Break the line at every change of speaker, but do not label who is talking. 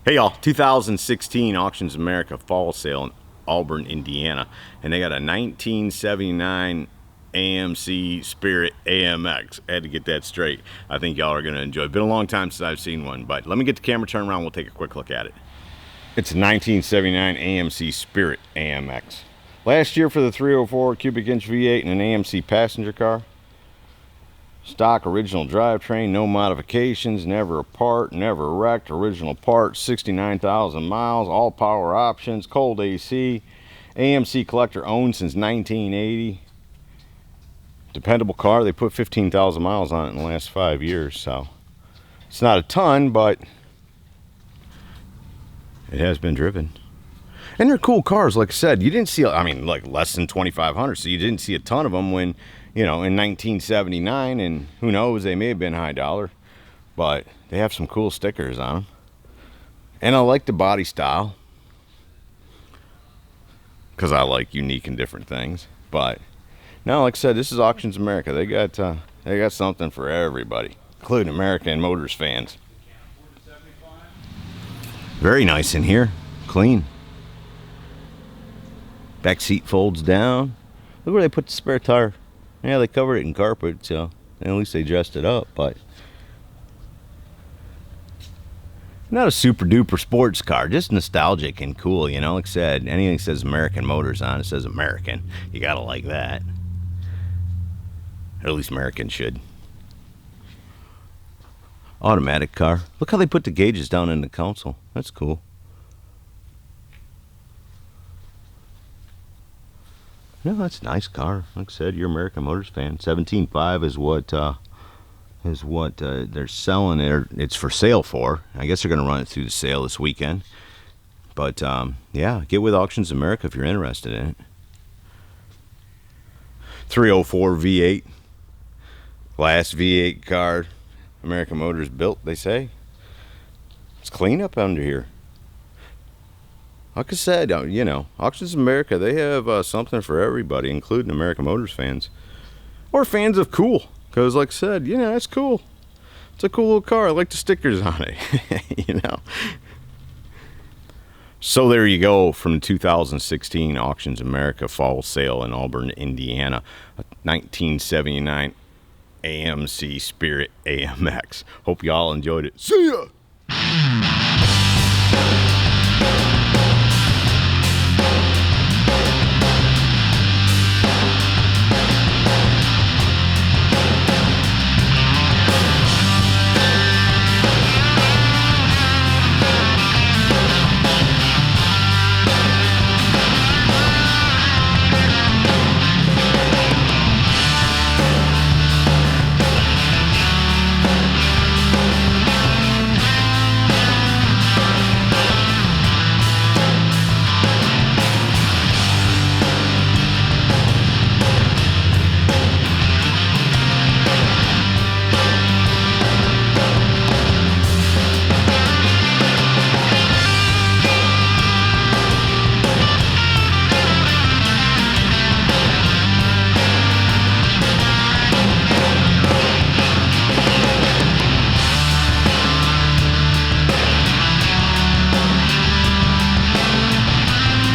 Hey y'all, 2016 Auctions America fall sale in Auburn, Indiana. And they got a 1979 AMC Spirit AMX. I had to get that straight. I think y'all are going to enjoy it. Been a long time since I've seen one, but let me get the camera turned around. We'll take a quick look at it. It's a 1979 AMC Spirit AMX. Last year for the 304 cubic inch V8 and an AMC passenger car. Stock original drivetrain, no modifications, never a part, never wrecked, original parts, 69,000 miles, all power options, cold AC, AMC collector owned since 1980. Dependable car. They put 15,000 miles on it in the last 5 years, so it's not a ton, but it has been driven. And they're cool cars, like I said. You didn't see, I mean, like less than 2,500, so you didn't see a ton of them when, you know, in 1979, and who knows, they may have been high dollar, but they have some cool stickers on them. And I like the body style, because I like unique and different things. But now, like I said, this is Auctions America. They got something for everybody, including American Motors fans. Very nice in here, clean. Back seat folds down. Look where they put the spare tire. Yeah, they covered it in carpet, so at least they dressed it up, but not a super duper sports car, just nostalgic and cool, you know. Like I said, anything that says American Motors on it says American. You gotta like that. Or at least American should. Automatic car. Look how they put the gauges down in the console. That's cool. No, that's a nice car. Like I said, you're an American Motors fan. 17.5 is what they're selling it. It's for sale for. I guess they're going to run it through the sale this weekend. But yeah, get with Auctions America if you're interested in it. 304 V8, last V8 car American Motors built. They say it's clean up under here. Like I said, you know, Auctions America, they have something for everybody, including American Motors fans. Or fans of cool. Because, like I said, you know, it's cool. It's a cool little car. I like the stickers on it, you know. So there you go from the 2016 Auctions America fall sale in Auburn, Indiana. A 1979 AMC Spirit AMX. Hope y'all enjoyed it. See ya!